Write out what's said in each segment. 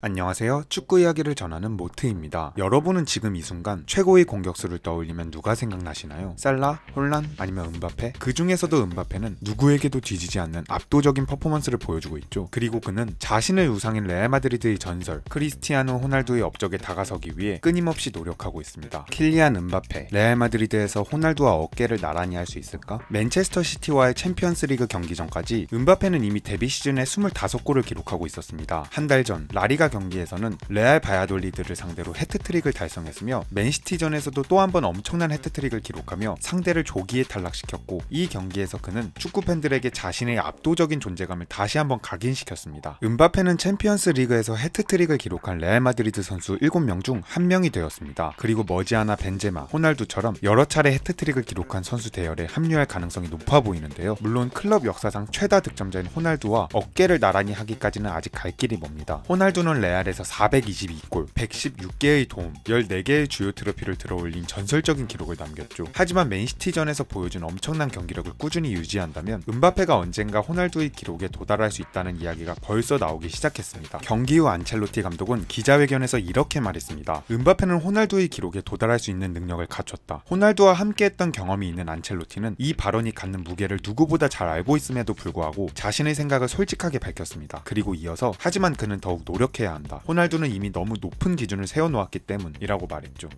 안녕하세요. 축구 이야기를 전하는 모트입니다. 여러분은 지금 이 순간 최고의 공격수를 떠올리면 누가 생각나시나요? 살라? 홀란? 아니면 은바페? 그 중에서도 은바페는 누구에게도 뒤지지 않는 압도적인 퍼포먼스를 보여주고 있죠. 그리고 그는 자신의 우상인 레알 마드리드의 전설 크리스티아노 호날두의 업적에 다가서기 위해 끊임없이 노력하고 있습니다. 킬리안 은바페, 레알 마드리드에서 호날두와 어깨를 나란히 할 수 있을까? 맨체스터 시티와의 챔피언스 리그 경기 전까지 은바페는 이미 데뷔 시즌에 25골을 기록하고 있었습니다. 한 달 전 라리가 경기에서는 레알 바야돌리드를 상대로 해트트릭을 달성했으며 맨시티전에서도 또 한 번 엄청난 해트트릭을 기록하며 상대를 조기에 탈락시켰고, 이 경기에서 그는 축구 팬들에게 자신의 압도적인 존재감을 다시 한번 각인시켰습니다. 은바페는 챔피언스 리그에서 해트트릭을 기록한 레알 마드리드 선수 7명 중 1명이 되었습니다. 그리고 머지않아 벤제마, 호날두처럼 여러 차례 해트트릭을 기록한 선수 대열에 합류할 가능성이 높아 보이는데요. 물론 클럽 역사상 최다 득점자인 호날두와 어깨를 나란히 하기까지는 아직 갈 길이 멉니다. 호날두는 레알에서 422골, 116개의 도움, 14개의 주요 트로피를 들어올린 전설적인 기록을 남겼죠. 하지만 맨시티전에서 보여준 엄청난 경기력을 꾸준히 유지한다면 은바페가 언젠가 호날두의 기록에 도달할 수 있다는 이야기가 벌써 나오기 시작했습니다. 경기 후 안첼로티 감독은 기자회견에서 이렇게 말했습니다. 은바페는 호날두의 기록에 도달할 수 있는 능력을 갖췄다. 호날두와 함께했던 경험이 있는 안첼로티는 이 발언이 갖는 무게를 누구보다 잘 알고 있음에도 불구하고 자신의 생각을 솔직하게 밝혔습니다. 그리고 이어서 하지만 그는 더욱 노력해야 한다. 호날두는 이미 너무 높은 기준을 세워놓았기 때문이라고 말했죠.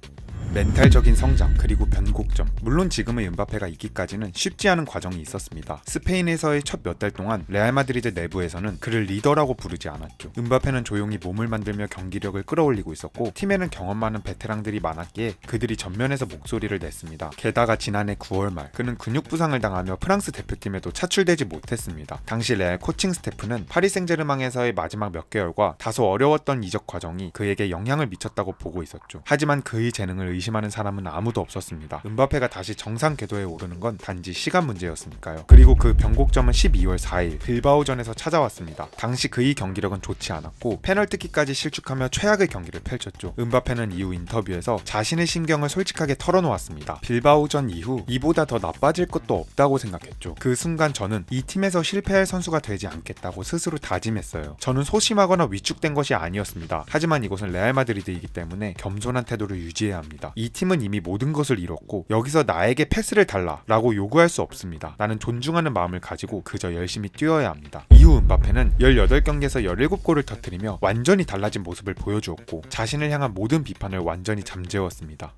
멘탈적인 성장, 그리고 변곡점. 물론 지금의 은바페가 있기까지는 쉽지 않은 과정이 있었습니다. 스페인에서의 첫 몇 달 동안 레알 마드리드 내부에서는 그를 리더라고 부르지 않았죠. 은바페는 조용히 몸을 만들며 경기력을 끌어올리고 있었고, 팀에는 경험 많은 베테랑들이 많았기에 그들이 전면에서 목소리를 냈습니다. 게다가 지난해 9월 말 그는 근육 부상을 당하며 프랑스 대표팀에도 차출되지 못했습니다. 당시 레알 코칭 스태프는 파리 생제르맹에서의 마지막 몇 개월과 다소 어려웠던 이적 과정이 그에게 영향을 미쳤다고 보고 있었죠. 하지만 그의 재능을 의심하는 사람은 아무도 없었습니다. 은바페가 다시 정상 궤도에 오르는 건 단지 시간 문제였으니까요. 그리고 그 변곡점은 12월 4일 빌바오전에서 찾아왔습니다. 당시 그의 경기력은 좋지 않았고 페널티킥까지 실축하며 최악의 경기를 펼쳤죠. 은바페는 이후 인터뷰에서 자신의 심경을 솔직하게 털어놓았습니다. 빌바오전 이후 이보다 더 나빠질 것도 없다고 생각했죠. 그 순간 저는 이 팀에서 실패할 선수가 되지 않겠다고 스스로 다짐했어요. 저는 소심하거나 위축된 것이 아니었습니다. 하지만 이곳은 레알 마드리드이기 때문에 겸손한 태도를 유지해야 합니다. 이 팀은 이미 모든 것을 잃었고 여기서 나에게 패스를 달라 라고 요구할 수 없습니다. 나는 존중하는 마음을 가지고 그저 열심히 뛰어야 합니다. 이후 은바페는 18경기에서 17골을 터뜨리며 완전히 달라진 모습을 보여주었고 자신을 향한 모든 비판을 완전히 잠재웠습니다.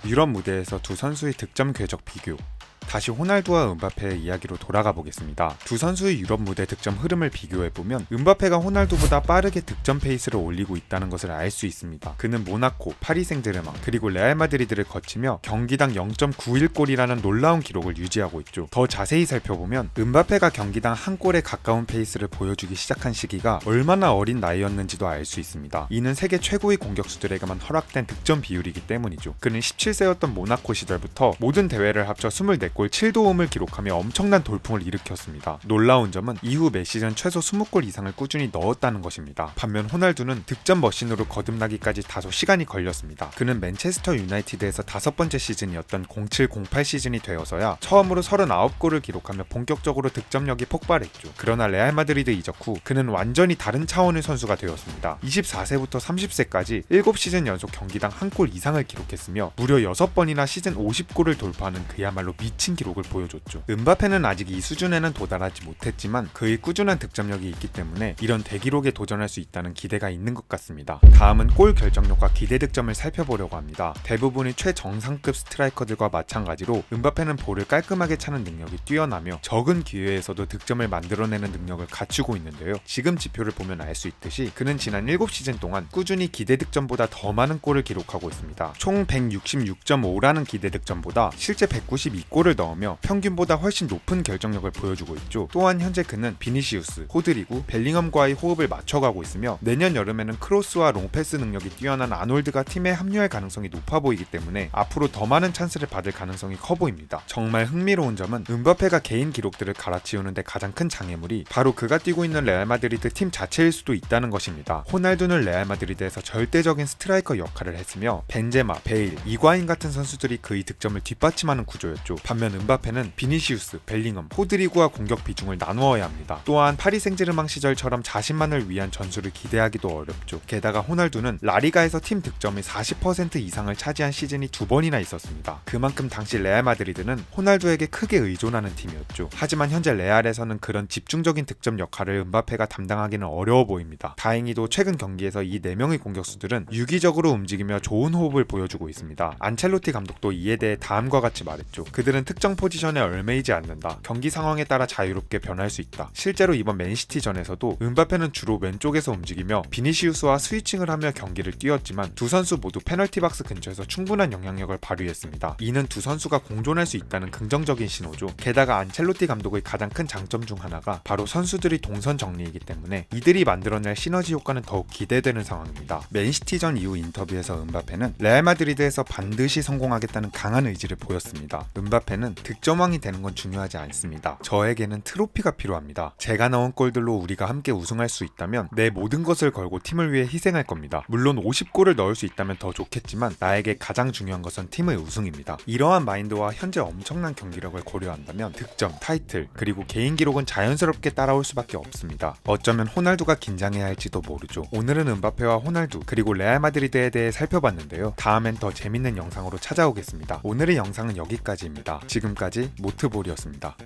유럽 무대에서 두 선수의 득점 궤적 비교. 다시 호날두와 은바페의 이야기로 돌아가 보겠습니다. 두 선수의 유럽 무대 득점 흐름을 비교해보면 은바페가 호날두보다 빠르게 득점 페이스를 올리고 있다는 것을 알 수 있습니다. 그는 모나코, 파리 생제르맹, 그리고 레알 마드리드를 거치며 경기당 0.91골이라는 놀라운 기록을 유지하고 있죠. 더 자세히 살펴보면 은바페가 경기당 한 골에 가까운 페이스를 보여주기 시작한 시기가 얼마나 어린 나이였는지도 알 수 있습니다. 이는 세계 최고의 공격수들에게만 허락된 득점 비율이기 때문이죠. 그는 17세였던 모나코 시절부터 모든 대회를 합쳐 24골 7도움을 기록하며 엄청난 돌풍을 일으켰습니다. 놀라운 점은 이후 매 시즌 최소 20골 이상을 꾸준히 넣었다는 것입니다. 반면 호날두는 득점 머신으로 거듭나기까지 다소 시간이 걸렸습니다. 그는 맨체스터 유나이티드에서 5번째 시즌이었던 07-08 시즌이 되어서야 처음으로 39골을 기록하며 본격적으로 득점력이 폭발했죠. 그러나 레알 마드리드 이적 후 그는 완전히 다른 차원의 선수가 되었습니다. 24세부터 30세까지 7시즌 연속 경기당 한 골 이상을 기록했으며 무려 6번이나 시즌 50골을 돌파하는 그야말로 미친 기록을 보여줬죠. 은바페는 아직 이 수준에는 도달하지 못했지만 그의 꾸준한 득점력이 있기 때문에 이런 대기록에 도전할 수 있다는 기대가 있는 것 같습니다. 다음은 골 결정력과 기대 득점을 살펴보려고 합니다. 대부분의 최정상급 스트라이커들과 마찬가지로 은바페는 볼을 깔끔하게 차는 능력이 뛰어나며 적은 기회에서도 득점을 만들어내는 능력을 갖추고 있는데요. 지금 지표를 보면 알 수 있듯이 그는 지난 7시즌 동안 꾸준히 기대 득점보다 더 많은 골을 기록하고 있습니다. 총 166.5라는 기대 득점보다 실제 192골을 넣으며 평균보다 훨씬 높은 결정력을 보여주고 있죠. 또한 현재 그는 비니시우스, 호드리구, 벨링엄과의 호흡을 맞춰가고 있으며 내년 여름에는 크로스와 롱패스 능력이 뛰어난 아놀드가 팀에 합류할 가능성이 높아 보이기 때문에 앞으로 더 많은 찬스를 받을 가능성이 커 보입니다. 정말 흥미로운 점은 은바페가 개인 기록들을 갈아치우는데 가장 큰 장애물이 바로 그가 뛰고 있는 레알 마드리드 팀 자체일 수도 있다는 것입니다. 호날두는 레알 마드리드에서 절대적인 스트라이커 역할을 했으며 벤제마, 베일, 이과인 같은 선수들이 그의 득점을 뒷받침하는 구조였죠. 반면 반면 음바페는 비니시우스, 벨링엄, 호드리구와 공격 비중을 나누어야 합니다. 또한 파리 생제르맹 시절처럼 자신만을 위한 전술을 기대하기도 어렵죠. 게다가 호날두는 라리가에서 팀 득점의 40% 이상을 차지한 시즌이 2번이나 있었습니다. 그만큼 당시 레알 마드리드는 호날두에게 크게 의존하는 팀이었죠. 하지만 현재 레알에서는 그런 집중적인 득점 역할을 음바페가 담당하기는 어려워 보입니다. 다행히도 최근 경기에서 이 4명의 공격수들은 유기적으로 움직이며 좋은 호흡을 보여주고 있습니다. 안첼로티 감독도 이에 대해 다음과 같이 말했죠. 그들은 특정 포지션에 얽매이지 않는다. 경기 상황에 따라 자유롭게 변할 수 있다. 실제로 이번 맨시티전에서도 음바페는 주로 왼쪽에서 움직이며 비니시우스와 스위칭을 하며 경기를 뛰었지만 두 선수 모두 페널티 박스 근처에서 충분한 영향력을 발휘했습니다. 이는 두 선수가 공존할 수 있다는 긍정적인 신호죠. 게다가 안첼로티 감독의 가장 큰 장점 중 하나가 바로 선수들이 동선 정리이기 때문에 이들이 만들어낼 시너지 효과는 더욱 기대되는 상황입니다. 맨시티전 이후 인터뷰에서 음바페는 레알 마드리드에서 반드시 성공하겠다는 강한 의지를 보였습니다. 음바페는 득점왕이 되는 건 중요하지 않습니다. 저에게는 트로피가 필요합니다. 제가 넣은 골들로 우리가 함께 우승할 수 있다면 내 모든 것을 걸고 팀을 위해 희생할 겁니다. 물론 50골을 넣을 수 있다면 더 좋겠지만 나에게 가장 중요한 것은 팀의 우승입니다. 이러한 마인드와 현재 엄청난 경기력을 고려한다면 득점, 타이틀, 그리고 개인 기록은 자연스럽게 따라올 수밖에 없습니다. 어쩌면 호날두가 긴장해야 할지도 모르죠. 오늘은 음바페와 호날두 그리고 레알 마드리드에 대해 살펴봤는데요. 다음엔 더 재밌는 영상으로 찾아오겠습니다. 오늘의 영상은 여기까지입니다. 지금까지 모트볼이었습니다.